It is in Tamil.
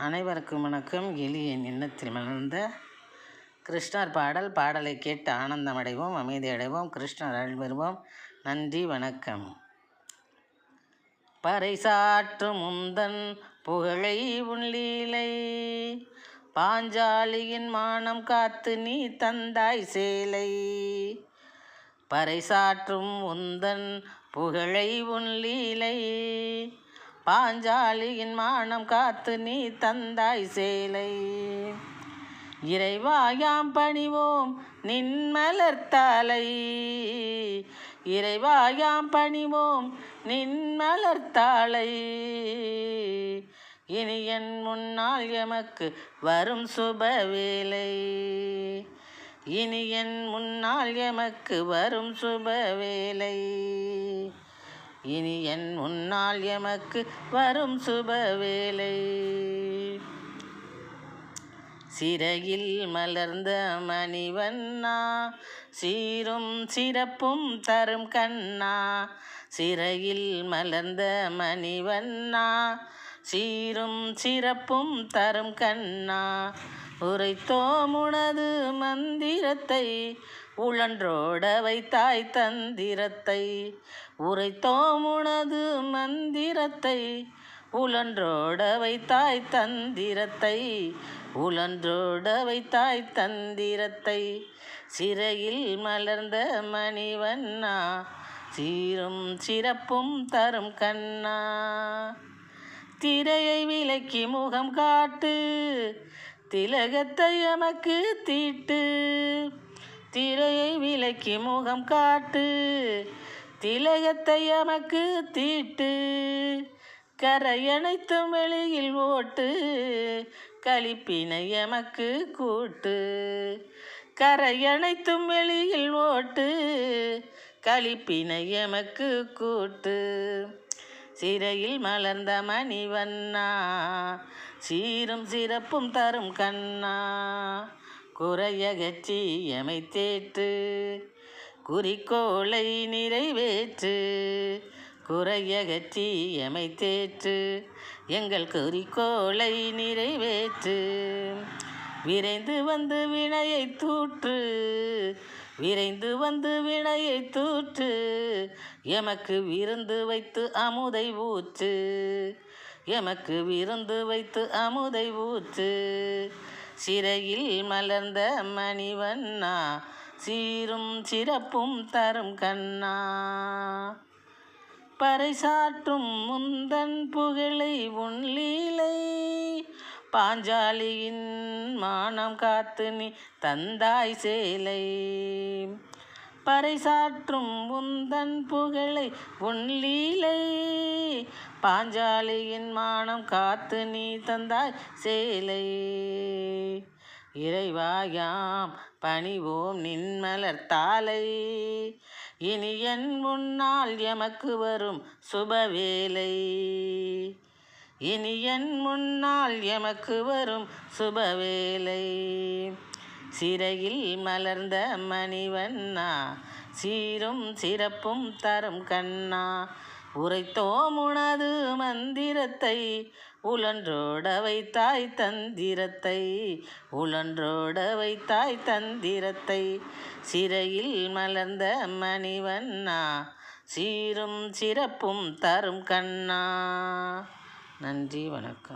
அனைவருக்கும் வணக்கம். எளிய எண்ணத்தில் மலர்ந்த கிருஷ்ணர் பாடலை கேட்டு ஆனந்தமடைவோம், அமைதி அடைவோம், கிருஷ்ணர் அருள் பெறுவோம். நன்றி, வணக்கம். பறைசாற்றும் முந்தன் புகழை உன்லீலை, பாஞ்சாலியின் மானம் காத்து நீ தந்தாய் சேலை. பறைசாற்றும் உந்தன் புகழை உன்லீலை, பாஞ்சாலியின் மானம் காத்து நீ தந்தாய் சேலை. இறைவாயாம் பணிவோம் நின் மலர்த்தாளை, இறைவாயாம் பணிவோம் நின் மலர்த்தாளை. இனி என் முன்னால் எமக்கு வரும் சுபவேளை, இனி என் முன்னால் எமக்கு வரும் சுபவேளை, இனி என் முன்னால் எமக்கு வரும் சுபவேளை. சிறையில் மலர்ந்த மணிவண்ணா, சீரும் சிறப்பும் தரும் கண்ணா. சிறையில் மலர்ந்த மணிவண்ணா, சீரும் சிறப்பும் தரும் கண்ணா. உரைத்தோம் உனது மந்திரத்தை, உழன்றோட வைத்தாய் தந்திரத்தை. உரைத்தோம் உனது மந்திரத்தை, உழன்றோட வைத்தாய் தந்திரத்தை. உழன்றோட வைத்தாய் தந்திரத்தை. சிறையில் மலர்ந்த மணிவண்ணா, சீரும் சிறப்பும் தரும் கண்ணா. திரையை விலக்கி முகம் காட்டு, திலகத்தை எமக்கு தீட்டு. திரையை விலக்கி முகம் காட்டு, திலகத்தை எமக்கு தீட்டு. கரையனைத்தும் வெளியில் ஓட்டு, களிப்பினை எமக்கு கூட்டு. கரையனைத்தும் வெளியில் ஓட்டு, களிப்பினை எமக்கு கூட்டு. சிறையில் மலர்ந்த மணிவண்ணா, சீரும் சிறப்பும் தரும் கண்ணா. குறையகற்றி எமை தேற்று, குறிக்கோளை நிறைவேற்று. குறையகற்றி எமை தேற்று, எங்கள் குறிக்கோளை நிறைவேற்று. விரைந்து வந்து வினையை தூற்று, விரைந்து வந்து வினையை தூற்று. எமக்கு விருந்து வைத்து அமுதை ஊற்று, எமக்கு விருந்து வைத்து அமுதை ஊற்று. சிறையில் மலர்ந்த மணிவண்ணா, சீரும் சிறப்பும் தரும் கண்ணா. பறைசாற்றும் முந்தன் புகழை உன் லீலை, பாஞ்சாலியின் மானம் காத்து நீ தந்தாய் சேலை. பறைசாற்றும் முந்தன் புகழை உன் லீலை, பாஞ்சாலியின் மானம் காத்து நீ தந்தாய் சேலை. இறைவாயாம் பணிவோம் நின் மலர்த்தாளை, இனி என் முன்னால் எமக்கு வரும் சுபவேளை. இனி என் முன்னால் எமக்கு வரும் சுபவேளை. சிறையில் மலர்ந்த மணிவண்ணா, சீரும் சிறப்பும் தரும் கண்ணா. உரைத்தோம் உனது மந்திரத்தை, உழன்றோட வைத்தாய் தந்திரத்தை. உழன்றோட வைத்தாய் தந்திரத்தை. சிறையில் மலர்ந்த மணிவண்ணா, சீரும் சிறப்பும் தரும் கண்ணா. நன்றி, வணக்கம்.